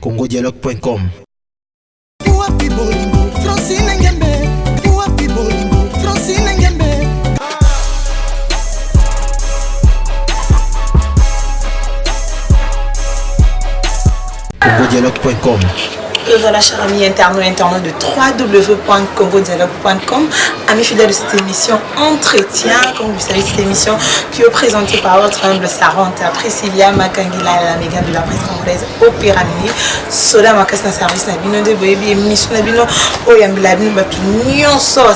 congodialogue.com. congodialogue.com. Voilà, chers amis internautes de www.congodialogue.com. Amis fidèles de cette émission Entretien, comme vous savez, cette émission qui est présentée par votre humble servante Priscilla Makangila, la méga de la presse congolaise Opéra Mini. Soda Makasna service Nabino de Boyebi, émission Nabino, Oyambilabino, Bapignon, ça va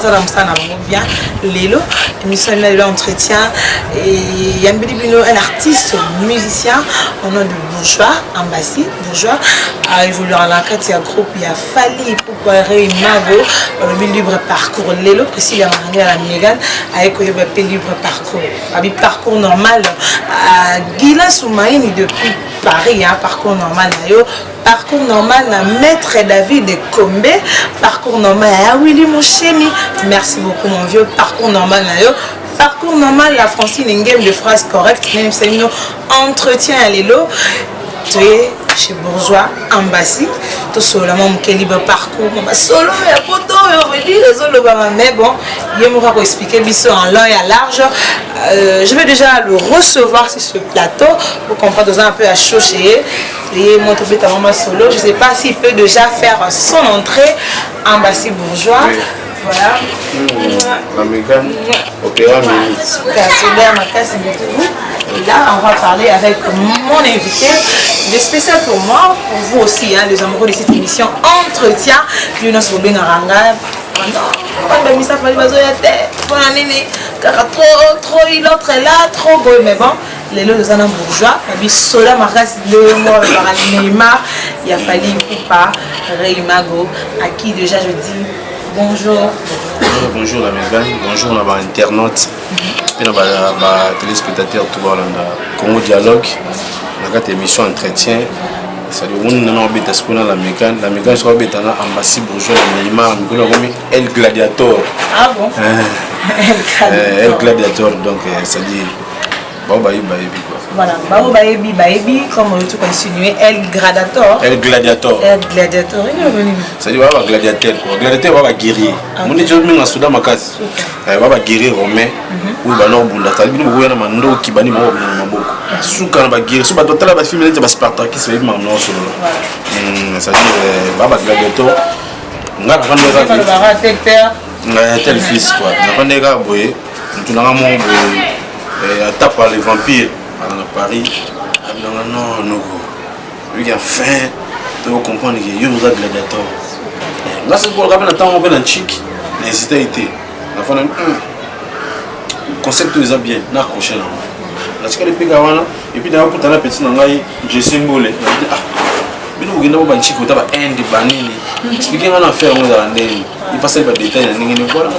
bien. Lélo, émission de l'entretien. Et Yambilibino, un artiste, musicien, au nom de Bourgeois, Ambassi, Bourgeois, a évolué en la catégorie groupe, il a fallu pour Mago, le libre parcours, Lélo, Priscilla Makangila, la méga, avec le libre parcours. Un parcours normal, à Guila Soumaïni depuis Paris, hein, parcours normal, parcours normal, na maître David de Combe, parcours normal, à Willy Mochemi, merci beaucoup mon vieux, parcours normal, parcours normal, la Francine, une game de phrases correctes, même si nous entretien à l'élo, tu es chez Bourgeois, Ambassi, tout solo, mon libre parcours, solo, mais bon, il me va expliquer en long et à large. Je vais déjà le recevoir sur ce plateau pour comprendre un peu à chauffer. Je ne sais pas s'il peut déjà faire son entrée Ambassi Bourgeois. Oui. Voilà. La Mégane, Opéra Mini. Et là, on va parler avec mon invité. Il est spécial pour moi, pour vous aussi, hein, les amoureux de cette émission Entretien. Trop, l'autre est là, trop beau, mais bon, les lots de Zanan Bourgeois, et puis Sola Marras, 2 mois par Neymar, il a fallu pas Reimago, à qui déjà je dis bonjour. Bonjour la Mégane, bonjour la internaute, et la téléspectateur tout le monde, Congo Dialogue, la émission Entretien. C'est-à-dire que nous avons la Mégane, la Mégane sera Ambassi Bourgeois, Neymar, El Gladiator. Ah bon? El Gladiator, donc c'est-à-dire voilà, Baebi, comme tu peux insinuer, El Gladiator. El Gladiator. El Gladiator. C'est-à-dire que gladiateur. Gladiateur va guérir. Mon étude est Soudan Makas. Va guérir romain. Ou Banor Bunda. C'est-à-dire que nous avons un nom qui banit mon maboko. Soukan va guérir. Si tu as un film de Spartacus, c'est un nom sur le. C'est-à-dire que va gladiator. On a tel fils quoi. On a des gars boyé. Nous avons mon tape par les vampires à Paris. Non, non, lui qui a faim, tu comprendre qu'il y a un gladiateur. Là, c'est pour le rappel, on va dans chic, n'hésitez à été. La fin, le concept est bien, n'a accroché là. La chic est pigavana, et puis d'ailleurs, pour ta petite nangaï, j'ai symbolé. Mais nous, on va chic, on va indi banini. Expliquez moi l'affaire, on va aller. Il passe les détails, on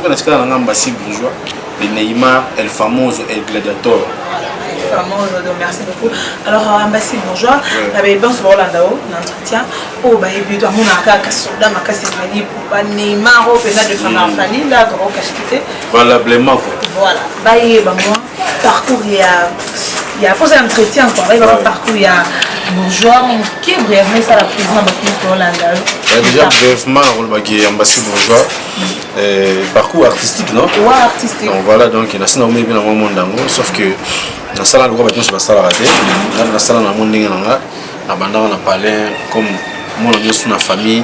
va la chic là, Ambassi Bourgeois. Le Neymar, El Famoso, El Gladiator. Merci beaucoup. Alors, Ambassi Bourgeois, la bébé sur l'Andao, l'entretien. Oh, bah, il y a un soldat, ma casse est Neymar, au pénal de Fana Fani, là, gros cache-quitté. Valablement. Voilà. Bah, il y a moi, parcours, il y a posé un entretien, quoi. Il y a un parcours, il y a Bourgeois, qui est brièvement ça la présidente de l'Andao. Déjà, brièvement, on va dire Ambassi Bourgeois. Parcours artistique, non? Ouais, artistique. Donc voilà, donc il y a un monde d'amour, sauf que dans la salle, on va sur la salle raté. Dans la salle, on a un monde on a parlé comme moi, on a une famille,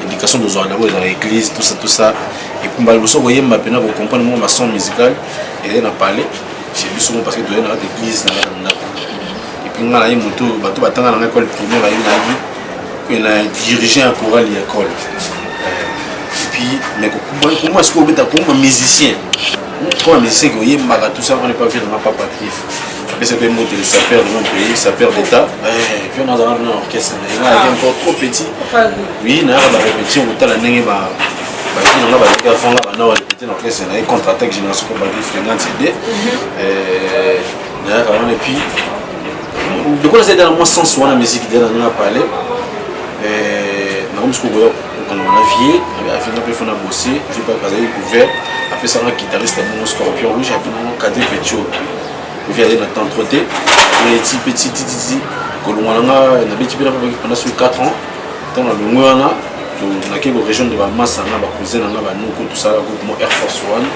éducation de gens d'abord dans l'église, tout ça. Et puis, on va comprendre mon son musical et on a parlé. J'ai vu souvent parce que tu es dans l'église. Et puis, on a eu mon tour, on a dans l'école primaire, il a dirigé un choral à l'école. Mais comment est-ce qu'on peut être comme un musicien? Comme un musicien qui est tout ça, on n'est pas vu dans ma papa qui c'est que moi ça perd de mon pays, ça perd d'état. Et puis on a un orchestre, il est encore trop petit. Oui, on a répété, on a l'année, on a répété l'orchestre, on a contre-attaque génération comme Bagri Frénant, CD. Et puis, de quoi c'est dans mon sens, on a la musique, on a parlé. On a vié, on a bossé, j'ai pas casé couvert. Après ça, on a guitariste, mon scorpion rouge, après on a cadré petit. On vient aller dans petit, que l'on a pendant 4 ans. Dans la Lungwana, dans la région de Massa, on a cousin, on a nous tout ça, comme Air Force One,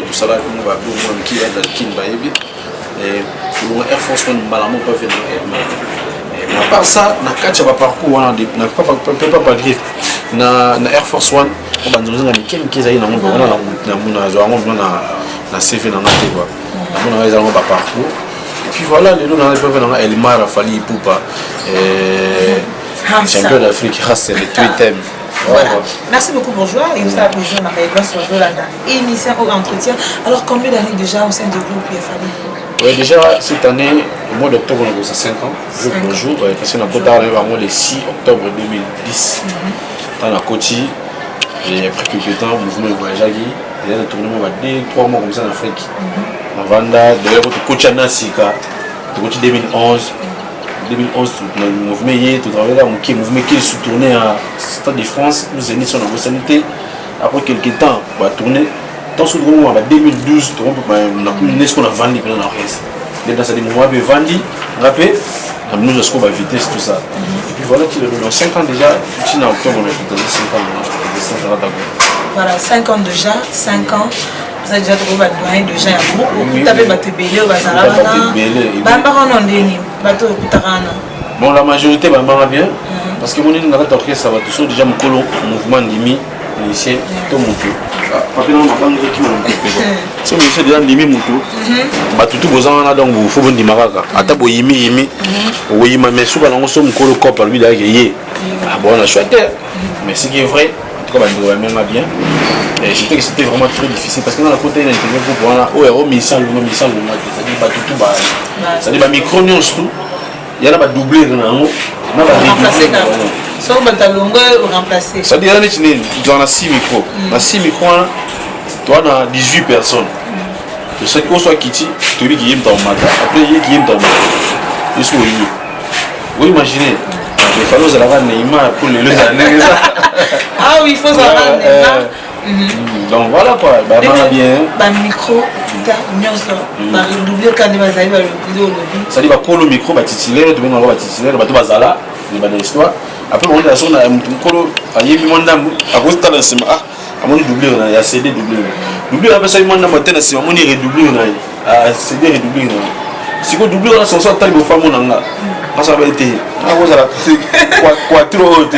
tout ça, comme on va qui est dans le Kin Baby. Et le Air Force One, malamment pas venir. À part ça, na catch va parcours, on a pas griffe. Na Air Force One, on va nous dire que qui est dans na CV na ngate quoi. On a les pas parcours. Et puis voilà, les gens peuvent venir Elmar Rafali Poupa. Champion d'Afrique, c'est le tweet. Voilà. Merci beaucoup Bourgeois. Et vous avez plaisir sur la émission ou entretien. Alors combien d'années déjà au sein du groupe PFA? Oui, déjà cette année, au mois d'octobre, on a 5 ans. Jour pour jour, parce qu'on a vraiment le 6 octobre 2010. Dans la Côte, et après quelques temps, le mouvement voyage il y a un tournement de 2-3 mois comme ça en Afrique. En Vanda, d'ailleurs, le coach Anasika, le coach 2011. 2011, le mouvement tout travail là, le mouvement qui est tourné à Stade de France, nous avons son sanité. Après quelques temps, on va tourner. Dans ce moment, en 2012, on a ce qu'on a vendu pendant la reste. Dans ce moment, on a vendu, rappelez, nous avons vitesse, tout ça. Et puis voilà, dans 5 ans déjà, en octobre, on a fait 5 ans. Voilà, 5 ans déjà, 5 ans. Vous avez déjà trouvé votre doyen déjà à vous. Vous avez battu Bélé, vous avez bon, la majorité va bien. Parce que mon orchestre, ça va toujours déjà mon mouvement d'Imi, initié, tout mon tour. Parce que non, ma banque qui m'a si on essaie déjà d'Imi mon tour, tout besoin là, donc il faut venir Maraka. Attends, Yimi, oui, mais souvent on se met le corps par lui d'ailleurs. Bon, on a chouette. Mais ce qui est vrai, en tout cas, on même bien. Et je sais que c'était vraiment très difficile parce que dans la côté, il y a un peu de ça dit que micro tout. Il y a un doublé dans ça dit qu'il y a 6 micros. Dans 6 micros, tu as 18 personnes. Je sais qu'on soit Kitty, tu dis qu'il y a un matin. Après, il y a un matin. Vous imaginez, il faut avoir Neymar pour les années. Ah oui, il faut avoir Neymar. Donc voilà quoi, bah bien. Bah micro, bah doubler quand il va arriver le lobby. Ça dit bah pour le micro, bah titulaire, tu vas avoir titulaire, bah tu vas zala, il va dans l'histoire. Après on a son micro, à y mon dame, à cause de la semaine, à mon doublé, on a CD doublé. Doublé après ça il m'a demandé c'est mon redoublé on a CD redoublé. Si vous doublez on a son sort taille de femme on a. Parce que ça va être ah vous allez quoi trop haute.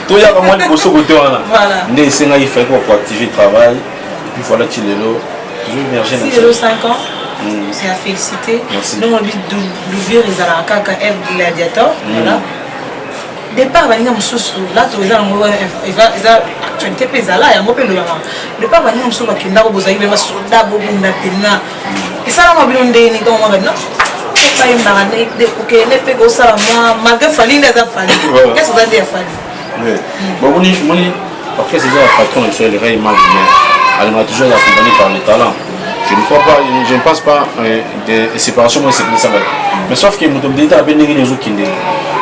Tout y a vraiment des choses côté voilà. Mais c'est là il fait quoi pour activer le travail. Et puis voilà qu'il est là. Toujours émerger. Si le 5 ans, c'est à féliciter. Donc on dit d'ouvrir les aracas quand elle gladiateur. Voilà. Départ baninga mususu là tu vas ngo eza actualité pesa là ya ngopelo ya départ baninga mususu bakenda ko bozali ba soda bo bunda tena. Isala mabilo ndeni donc on va non. Pas une barane de OK ne peut go ça moi malgré fali les afali. Qu'est-ce que ça dit afali? Bon, après c'est déjà la patron sur les règles mal, mais elle m'a toujours accompagné par le talent. Je ne crois pas, je ne pense pas de séparation, moi c'est plus ça. Mais sauf que mon dit à peine les autres qui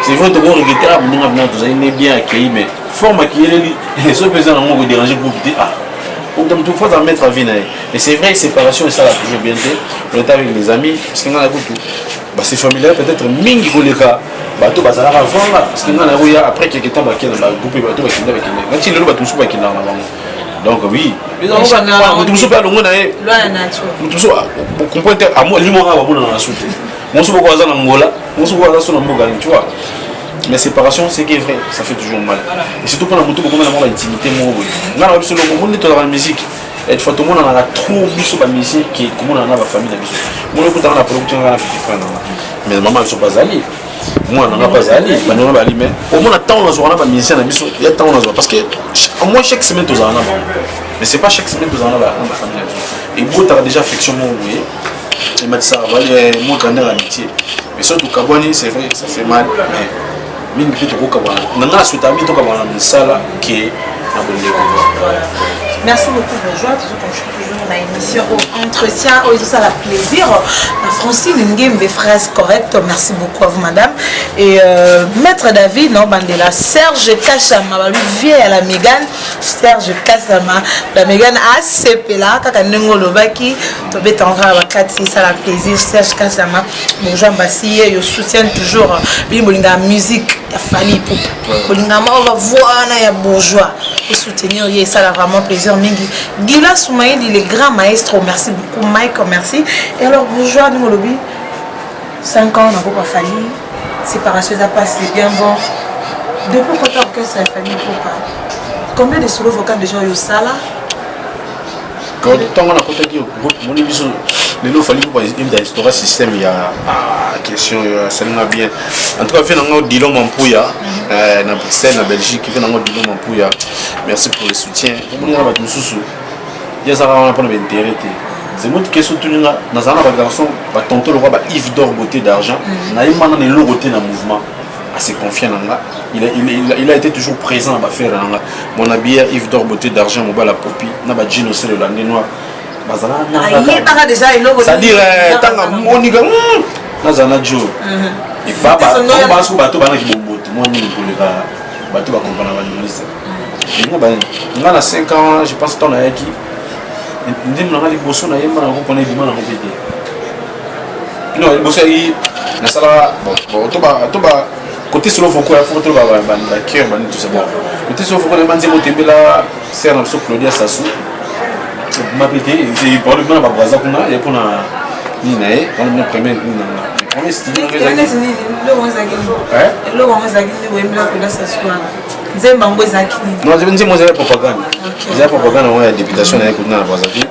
c'est vrai que vous regrettez à venir vous avez bien accueilli, mais forme qui est ce pesant dans mon déranger pour vous dire ah, donc tout faut en mettre à vie. Et c'est vrai séparation et ça l'a toujours bien fait. On est avec les amis, parce qu'on a la tout. Bah c'est familial peut-être mingi pour les cas. Bateau bazar avant là parce que nous après quelques temps baké dans groupe bateau baké avec quand il le bateau sous baké dans donc oui mais on va tout sous pas longo na é tout sous pour comprendre à moi limora ba bona na souté mon sous ko za na ngola mon sous ko za na mboga tu vois mais séparation c'est qui est vrai ça fait toujours mal et surtout quand on moto comme na intimité moi ngana ba biso lo mo ndi to la musique et faut tout le monde en a trop biso ba musique qui comme on a ba famille na biso mon ko ta na production na petit frère mais maman ils sont pas allés moi on n'a pas allé mais au moins temps on a pas musicien il y a temps on parce que au moins chaque semaine tous en a mais c'est pas chaque semaine tous en a ma famille et beau tu as déjà affection moi oui il m'a dit ça va moi quand l'amitié mais surtout Kabwani c'est vrai ça fait mal mais mingi plutôt Kabwani nana soutambi to Kabwani sala qui na bonne. Merci beaucoup Bourgeois, toujours dans l'émission au entretien, tout ça la plaisir. La Francine Nguembe, phrase correcte, merci beaucoup à vous madame. et Maître David non bandela Serge Kachama ba lui vie à la Mégane Serge Kachama la Mégane a sepela kaka ndengolo baki to betanga bakati ça la plaisir Serge Kachama mon Jean Bassi yo soutient toujours bolinga musique ya Fally Ipupa bolinga ma va voir na ya bourgeois pour soutenir et ça a vraiment plaisir mingi Gila Soumaïdi les grands maestros merci beaucoup Mike merci et alors bourgeois nous lobby 5 ans, on n'a pas fallu. Séparation a passé bien bon. Depuis quand que ça a fallu pour pas. Combien de solos vocaux de gens au sala? Quand on a contacté au groupe, mon émission, les lots fallu pour une d'histoire système, il y a question, ça nous a bien. En tout cas, fait un Dillon Mampouya, dans Bruxelles, en Belgique, fait un Dillon Mampouya. Merci pour le soutien. Comment on a battu sous? Il y a ça, on a pas d'intérêt. C'est une question de dans un garçon, tonton le roi Yves d'or beauté d'argent, naïma dans le logoté dans le mouvement, assez confiant là. Il a été toujours présent à faire là. Mon habillé Yves d'or beauté d'argent, mon bas la popi, n'a pas Gino c'est le landais noir. Bazala. Ah déjà il logo. C'est-à-dire tant Monica, Nazana Joe. Et papa, on va sur bateau bana qui bobote. Moi ni pour le gars, bateau va comprendre la ministre. On a 5 ans, je pense qu'on a qui. Ndi mnanga liboso na yema na kopona bima na kopete non liboso yi na sala bon toba côté solo foko ya foko toba ba cœur ba tout ça bon côté solo foko na manzi motembela ser na so Claudia Sassou ma pété c'est pour le moment ba braza kuna et pour na ni na e on le premier ni na premier style le wanzaki le wanzaki ni wemla Claudia Sassou Zemba ngozaki non je dis moi c'est propagande c'est propagande on a députation na écoute na bazaki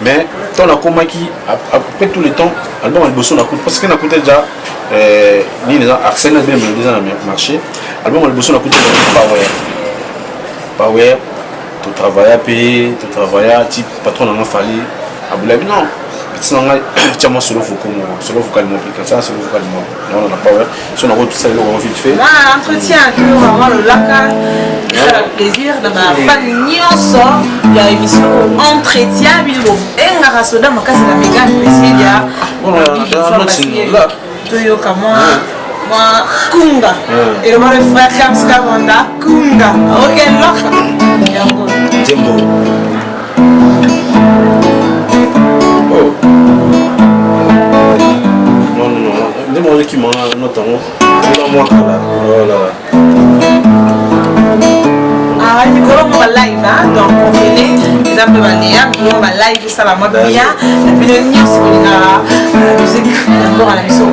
mais ton a komaki après tout le temps album alboso na coûte parce que na coûte déjà ni les Arsène bien déjà dans le marché album alboso na coûte power tu travailles payer tu travailles type patron na fali abulabi non sinon tiens-moi solo vocal mon ça solo vocal non on n'a pas ouais si on a tout ça on vite fait entretien vraiment le lac ça plaisir de ma famille sort il y a émission entretien bilbo et ngara soda makasi la Mégane président là toyo kama moi kunga et le frère Kamska Wanda kunga OK loka yango Tembo non qui m'a notamment moi voilà ah ni ko live donc on venait les appels banéa on va live ça la mode bien et puis le nier sur la musique d'abord à la mission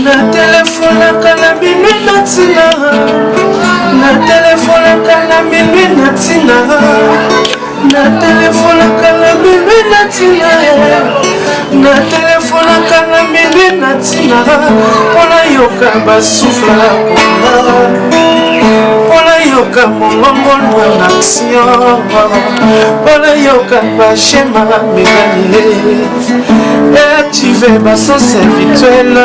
na téléphone kana bimi natina na téléphone kana bimi natina na téléphone kana bimi natina na téléphone kana bimi natina pona yoka basufla pona yoka molongo en action pona yoka ba schéma Mégane activer ba sens virtuel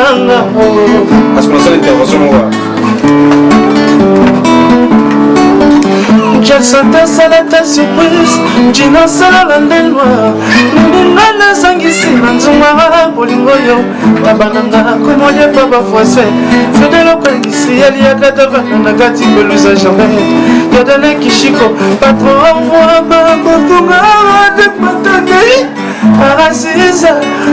parce qu'on a l'intervention Quelle santa salata surprise Gina sala ndelwa Nunga na sangisi manzuma Bolingo yo Babananga Komoye papa foise Fedelo kandisi Yali yakata vana Nagati beluza jamais Yodane kishiko Patron envoie ma Kotunga de patane Arasiza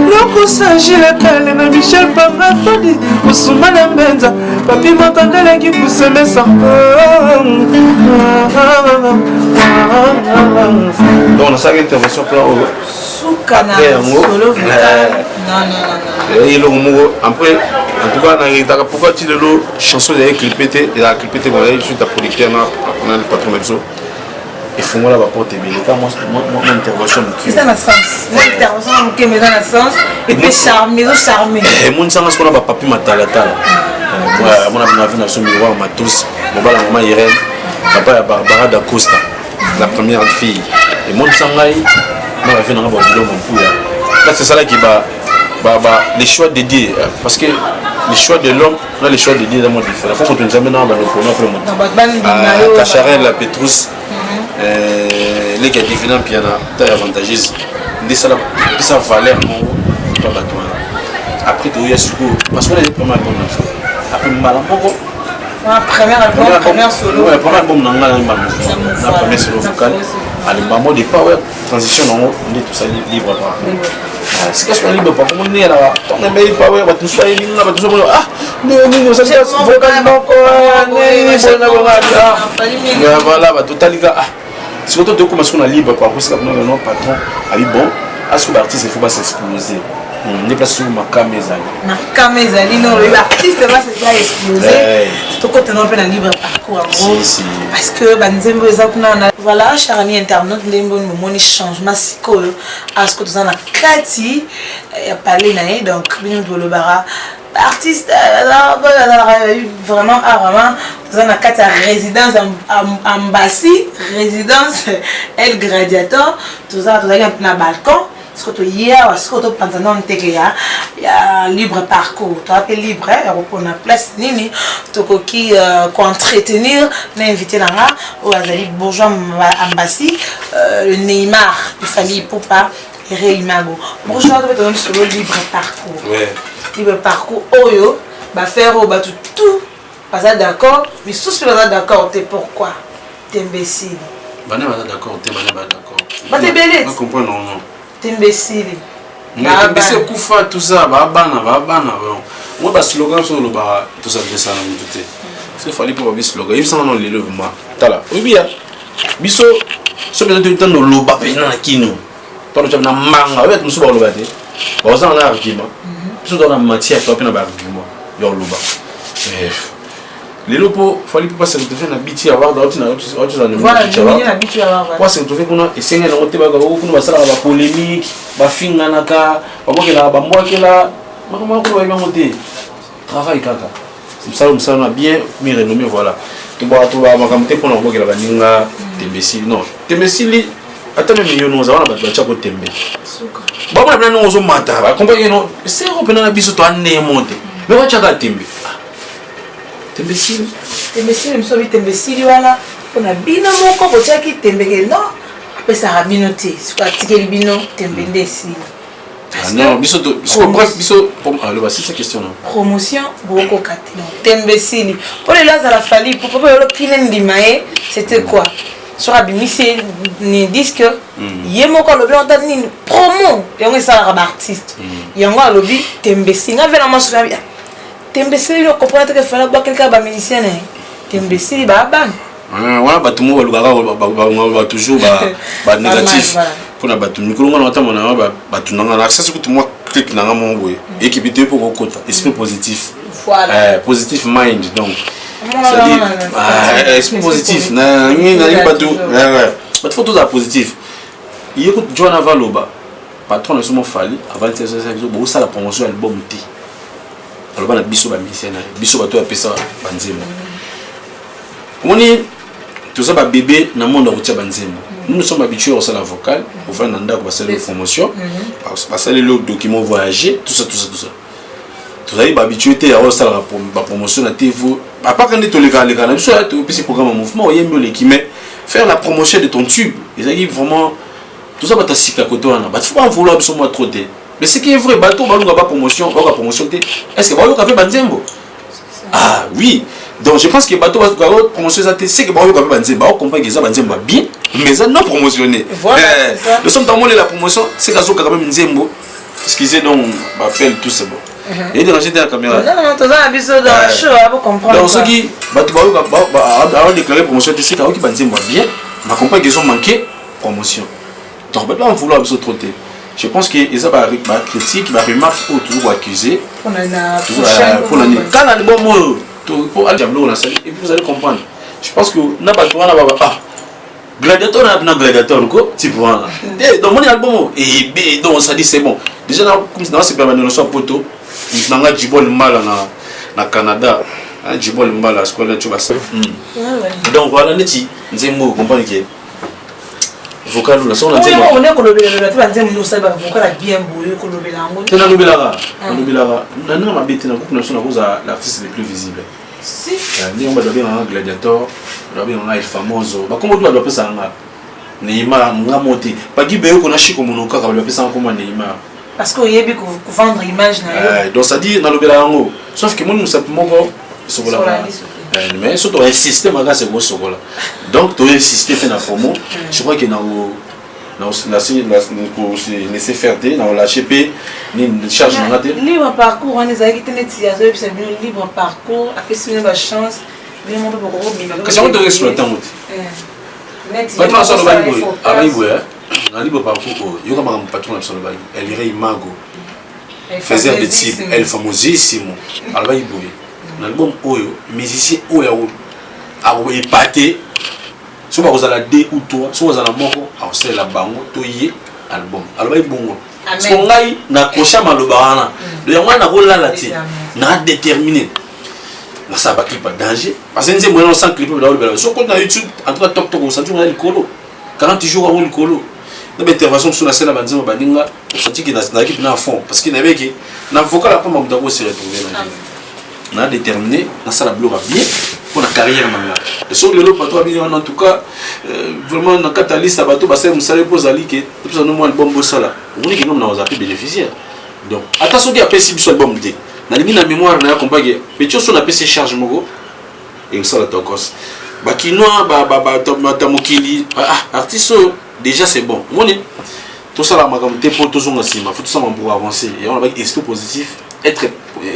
Loko Sagile Kale na Michel Pamafadi Ousmane Mbenza Papi Motandele qui pousse mes sangs donc on a ça intervention pour Soukana solo vocal non et le après en tout cas on a pourquoi tu le chanson de clipé et la clipé moi je suis ta producteur on a le patron Mebso et faut moi là porter bien moi intervention qui ça na sens moi intervention qui me dans le sens et puis charmer et mon sens qu'on a pas papi matala moi mon avis na son miroir matos mon bala maman Irène papa ya Barbara d'Acosta la première fille et mon sangai moi la vie na ba bilo mon là c'est ça là qui va les choix dédiés parce que les choix de l'homme là les choix dédiés dans mon différent faut qu'on jamais dans le Cacharel la Petrus les gars différents piano très avantageux ça valeur pas bateau après tu y a ce parce qu'on a des premiers albums après Malamoko premier album première solo ouais premier album nanga na premier solo vocal allez maman de power transition non on est tout ça libre pas c'est que je suis libre pas comme on est là on est meilleur power va tout ça il là va tout ça ah non ça c'est vocal moko voilà va total ah si tu commences qu'on a libre quoi parce que non patron ali bon à ce que l'artiste il faut pas s'exposer n'est pas sur ma caméra non l'artiste va se faire exploser tout côté non pas libre parcours parce que banzembo voilà cher ami internaute ndembo moni changement psychologique à ce que tu en as kati ya parler naé donc bino de bara artiste vraiment dans la carte résidence en Bassi résidence El Gladiator tout ça un balcon ce que tu hier ce que tu pantalon il y a libre parcours tu appelles libre on a place nini to qui entretenir l'invité là ou azali bourgeois en Bassi le Neymar il fallait pour pas Réimago bourgeois tu donner sur le libre parcours libre parcours oyo ba faire au ba tout pas d'accord mais sous pas d'accord t'es pourquoi t'es imbécile bana ba d'accord t'es bana ba d'accord ba t'es belle pas comprendre non t'es imbécile mais c'est kufa tout ça ba bana moi ba slogan sur le ba tout ça de ça na tout c'est fallait pour ba slogan il s'en non le mouvement tala oui bien biso so bien tout temps no loba pe na kino to no na manga ouais musu ba loba te ba ça na argument biso dans la matière to pe na ba argument yo loba les lopos fallait pas se retrouver na biti avoir d'autres na autres dans le voilà na biti avoir quoi se retrouver kuna esenga na kote ba kuna basala ba polémique ba finga naka ba bokela ba mbokela makoma ko ba ngote travail kaka c'est ça on a bien mis renommé voilà to ba makamte pour na bokela ba ninga tembesi non tembesi ata même yo no za wana ba cha ko tembe suka ba bona non zo mata ba comprendre non c'est reprenant na biso to ane monte mais wa cha ka tembe tembesili msobi tembesili wana pona bino moko bochaki tembeke non apesa rabino te suka tikeli bino tembe ndesili non biso c'est sa question non promotion boko katino tembesili pour les là la fali pour le kinen dimae c'était quoi sur abimisi ni disque yemoko lobi on tani promo yango ça ba artiste yango lobi tembesili nga vela masura bien tembesili yo comprendre que fallait ba quelqu'un ba musicien tembesili ba ban wana batu mo ba toujours ba négatif pona batu mikolo ngana wata mona batu nanga na ça c'est que tout moi clique nanga mo boye équipe te pour kota esprit positif voilà positive mind donc c'est-à-dire esprit positif na batu batu faut tout ça positif il écoute John Avaloba patron de son fali avant ça bo ça la promotion album T alors bana biso ba musicien biso bato ya pesa banzemo moni tout ça ba bébé na monde routier banzemo nous sommes habitués au la vocale au faire nanda ko passer les promotions passer le document voyager tout ça tout ça ba habitué te à ça la promotion na TV à part quand tu les gars na biso ya to petit programme mouvement yembo l'équipe faire la promotion de ton tube ils arrivent vraiment tout ça ba ta sika côté wana ba faut pas vouloir biso moi trop te. Mais ce qui est vrai, bateau, balunga ba promotion, ba promotion té. Est-ce que bateau café banzembo? Ah oui. Donc je pense que bateau va promotion ça té, c'est que bateau café banzembo, on comprend que ça banzembo bien, mais ça non promotionné. Voilà. Nous sommes dans la promotion, c'est que ça quand même nzembo. Excusez donc, m'appelle tout c'est bon. Et de ranger la caméra. Non, tout ça biso dans show, vous comprendre. Donc ce qui bateau ba déclarer promotion té, c'est que banzembo bien, ma comprend qu'ils ont manqué promotion. Donc maintenant on vouloir biso trop té. Je pense que ils ont une critique, une remarque pour toujours accuser. Pour l'année. Quand on a le bon mot, pour aller diablo, et puis vous allez comprendre. Je pense que n'a pas toi là-bas. Gladiator n'a pas gladiator, tu vois. Donc mon album et donc ça dit c'est bon. Déjà comme ça c'est permanent sur poto. Nous avons Djibol mal na Canada. Djibol mal à ce qu'on a tu vois ça. Donc voilà neti, nzembo comprendre que vocal la son on est kolobela tu banze nous ça va vocal bien boulé kolobela ngo tena lobelaka na ma bête na coupe na son l'artiste le plus visible si ni on va bien un gladiator on va bien un el famoso ba comment doit passer ça Neymar nga monté Pagi Beyo qu'on a chico monoka quand le pesa comme Neymar parce que yebi ko vendre image na donc ça dit dans le belango sauf que moi nous simplement sokola mais surtout insister maga c'est gros sokola donc tu insister fait la promo je crois que laisser faire dans la HP ni charge na te libre parcours on les a quitté net ya so c'est libre parcours après c'est une chance bien mon beaucoup que ça on doit exploiter quand on sort le bail dans libre parcours yo comme un patron sur le bail elle irait imago faisait des types elle famosissimo alors bail boy dans l'album oyo musicien oyo a épaté so ba kozala deux ou trois so kozala moko a osela la bango to yé album alors bail bongo parce que ngai na kocha maloba wana de yango na ko lala ti na déterminé na ça ba clip danger parce que nzembo na sans clip dans le so ko na YouTube en tout cas top top ça tu na likolo 40 jours avant likolo na intervention sur la scène banzemo baninga senti que na équipe na fond parce qu'il n'avait que na vocal pas m'a d'abord se retrouver na déterminé na ça la bloc bien pour la carrière manga et sur le lot pas bien en tout cas vraiment na catalyste abato ba c'est musale pose ali que tout ça no album bossala on est que nous na ozapi bénéficiaire donc attention qui a passé sur album D na lingi na mémoire na accompagner petit sur la PC charge moko et ça la tokos ba kinoa ba tamokili artiste déjà c'est bon on est tout ça la magam te pour tout son asima faut tout ça pour avancer et on a esprit positif être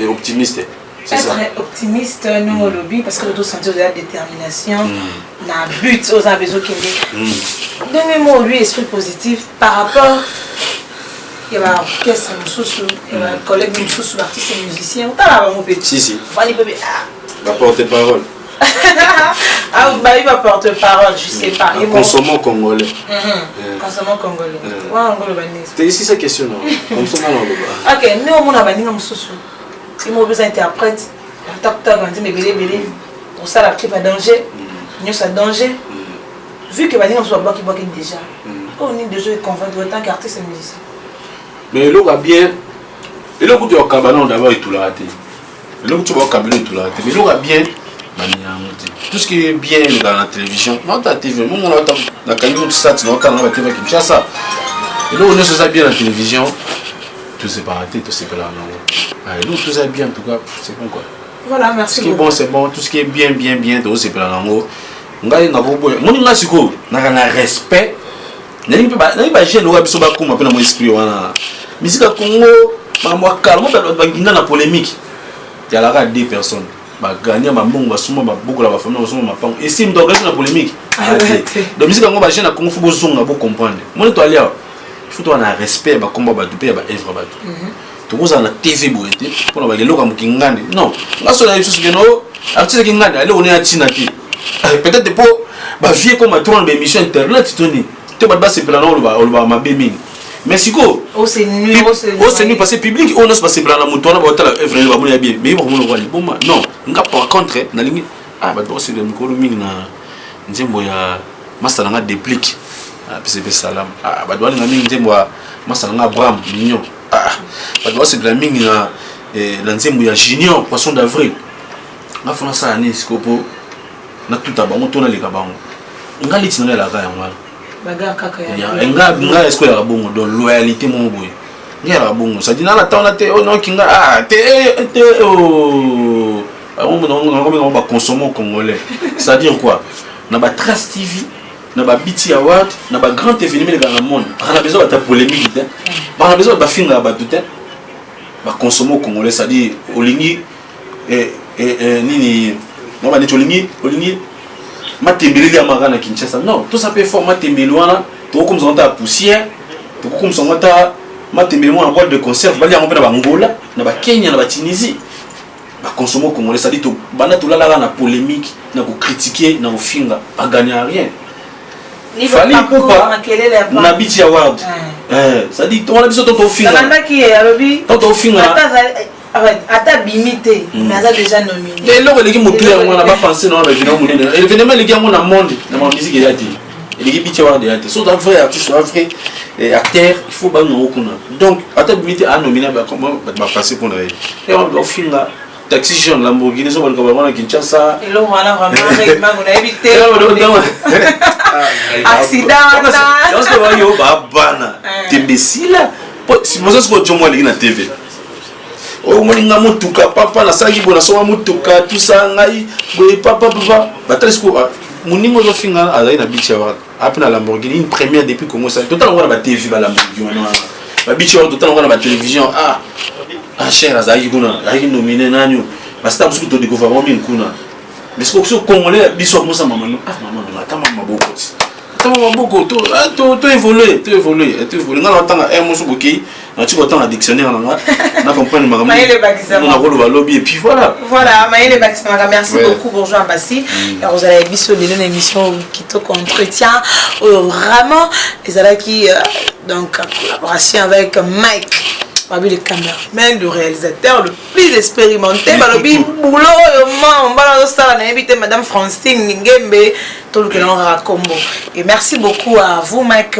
optimiste c'est ça être optimiste nous au lobby parce que nous sentir de la détermination na but aux besoin qu'il donnez moi lui esprit positif par rapport il y a orchestre mususu il y a collègue mususu artiste et musicien on t'a mon petit si Fali bébé va porter parole ah bah il va porter parole je sais pas consommons congolais consommons congolais wa ngolo banisi c'est ici cette question là consommons là OK mais on a baninga mususu il m'a besoin interprète tac tac on dit mais belé pour ça la clip à danger nous ça danger vu que baninga soit bloqué déjà on est déjà convaincu autant qu'artiste et musicien mais le gars bien et le coup de cabanon d'abord et tout la raté le coup tu vas cabanon tout la raté mais le gars bien tout ce qui est bien dans la télévision non ta TV mon on a la caméra tout ça tu n'as pas la TV qui ça et là on est ça bien la télévision tout c'est pas raté tout c'est pas là non nous tout ça bien en tout cas c'est bon quoi voilà merci ce qui est bon c'est bon tout ce qui est bien tout c'est pas là non ngai na bobo mon nga siko na respect nani ba jeune wa biso ba kuma pe na mo esprit wana musique Congo ba calme ba nginga na polémique il y a là deux personnes ba gagner ba mbongo ba suma ba bukola ba famille ba suma mapango et si ndo na polémique donc musique Congo ba jeune na Congo faut bozonga bo comprendre mon to alia il faut to na respect ba komba ba dupe ba œuvre ba to ko za na TV boete pour na ba lelo ka mukingande non ngaso na yusu keno artiste kingande ale on est atina ti peut-être pour ba vie comme tourner ba émission internet toni te ba se plana on va ma beming mais siko c'est nu parce que public on se passe plana muto na ba tala œuvre ba mo ya bien mais ba mo no wali bon non nga par contre na lingi ba do se le micro mingi na nzembo ya master nga déplique PCP salam ba do nga mingi nzembo ya master nga Abraham mignon ba do se la mingi na nzembo ya Junior poisson d'avril nga fona ça ni siko po na tout abango to na leka bango nga litina la ka ya ngala baga kaka ya nga est-ce que ya bongo donc loyauté mon boy ya bongo ça dit na la temps te non kinga te on va consommer congolais ça dire quoi na ba Trace TV na ba BT Award na ba grand événement dans le monde on a besoin de polémique on a besoin de finga ba tout ba consommer congolais ça dit olingi nini non ba ni olingi matembele ya magana Kinshasa non tout ça peut format tembele wana to comme ça ta poussière to comme ça ta matembele en boîte de conserve bali en na Angola na ba Kenya na ba Tunisie ba consommer congolais ça dit to bana to la na polémique na ko critiquer na ko finga pas gagner rien fallait pas na BT Award ça dit on a besoin de finga nanda ki alobi to finga ata bimité mais ça déjà nominé et là les qui moto on a pas pensé non événement les gars on a monde dans la musique il a dit les qui BT Award il so d'un vrai artiste un vrai acteur il faut pas nous reconnaître donc ata bimité a nominé comment va passer pour nous et on doit finir taxi jaune Lamborghini so balka balona Kinshasa et là voilà vraiment on a évité accident parce que va yo bana tembesila si moi ça ko jomo na TV o moninga mutuka papa na saki bona so mutuka tout ça ngai boy papa batalisco moningo zo finga azali na bicha wa apena Lamborghini une première depuis Congo ça total on va TV ba Lamborghini ba bicha wa total on va télévision cher azali kuna azali nominé nanyo parce que parce que découvrir moi kuna mais ce que congolais biso comme ça maman maman attends maman beaucoup to évoluer ngala tanga mosu boki na tu autant dictionnaire na comprendre maman on a rôle lobby et puis voilà Maëlle Bakisama merci beaucoup Bourgeois Mbassi et vous allez biso une émission qui te entretient vraiment les ala qui donc collaboration avec Mike parmi les caméramans, le réalisateur le plus expérimenté, le boulot, on a invité Madame Francine Ngembe, tout le monde Rakombo. Et merci beaucoup à vous, Mike.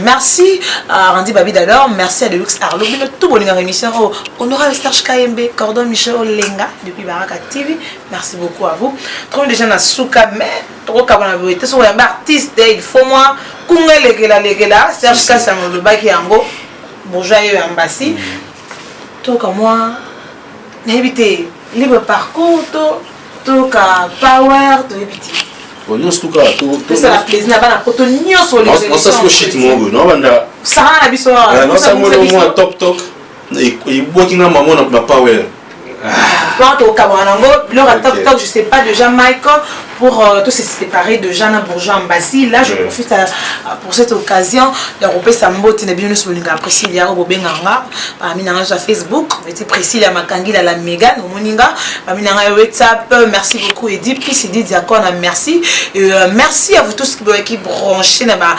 Merci à Randy Babi d'alors, merci à Deluxe Arlo, tout bon émission. Honorable Serge KMB, Cordon Michel Lenga depuis Baraka TV. Merci beaucoup à vous. Trop déjà na souka, mais trop kabana sur un artiste, il faut moi, Kunga Legela, Serge Kassamo le Baki Ango. Bourgeois Mbassi tout comme moi n'habiter libre parcours tout ka power tout habiter bon nous tout cas tout ça la plaisir n'a pas la poto nio sur les on ça ce shit mon non banda ça na biso non ça moi top et boki na maman na power quand au Kabanango leur top je sais pas déjà Michael pour tous ces séparés de Jeanne Bourgeois Mbassi là je profite pour cette occasion de regrouper Sambo Tinebino sur le Priscilla Robenganga parmi nanga sur Facebook était Priscilla Makangila la Megan au Moninga parmi nanga WhatsApp merci beaucoup Edith puis c'est dit Diacon merci merci à vous tous qui branchés na ba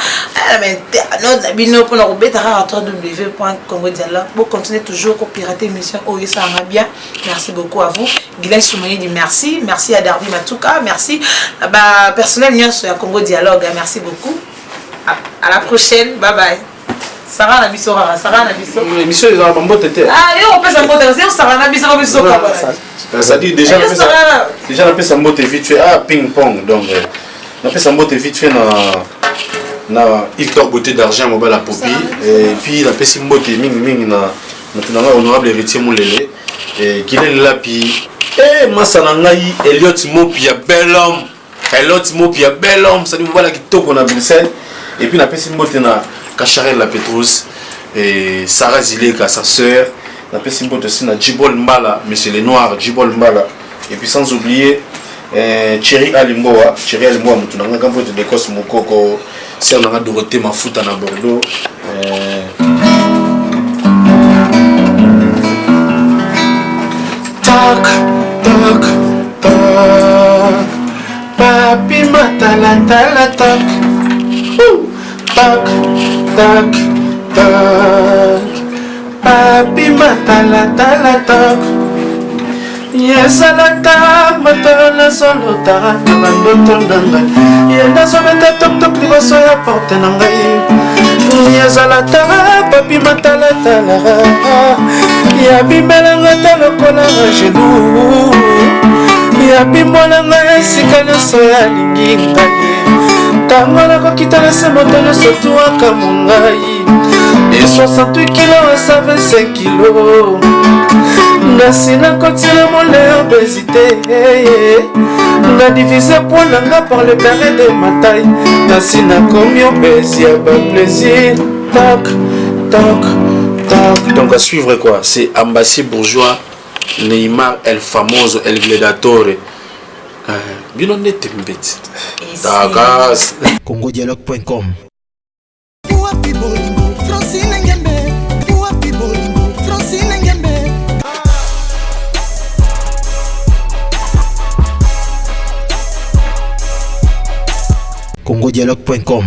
internaute bino pour nous rebeter à www.congodialogue pour continuer toujours pour pirater émission oh ça va bien merci beaucoup à vous Guylaine Soumani dit merci à Darby Matuka merci personnel sur Congo Dialogue merci beaucoup à la prochaine bye bye Sarah na biso l'émission ils ont un tete on peut s'emboter Sarah na biso ça dit déjà on peut s'emboter vite fait ping pong donc on peut s'emboter vite fait na Victor Beauté d'argent mobile à Popi et puis la peut s'emboter ming na maintenant honorable héritier Moulele et qui est là puis Massanangaï Elliot Mopi bel homme ça dit voilà qui toque on a Bruxelles et puis la personne mbote na Kacharel la Petrus et Sarah Zileka sa sœur la personne mbote aussi na Djibol Mbala monsieur les noirs Djibol Mbala et puis sans oublier Thierry Alimboa mutu nanga kampo de Écosse mokoko c'est on a Dorothée Mafuta na Bordeaux Talk, papi matala tala talk, papi matala tala talk. Yes, I like that, but I solo that, and I'm not done that. Yes, I met a talk, you was so important. Yes, I like that, papi matala tala. Ya bimelanga tala kola genou. Ya bimolanga esika nyonso ya lingi ngai. Tango nakokita na se moto nyonso tuwaka mongai. Et 68 kilos à 25 kilos. Nasina continue mon obésité. Na divisé pour nanga par le carré de ma taille. Nasina comme obèse, y'a pas plaisir. Toc. Donc à suivre quoi, c'est Mbassi Bourgeois, Neymar, El Famoso, El Gladiatore. Bino nete mbeti. Dagas. Congodialogue.com. Congodialogue.com.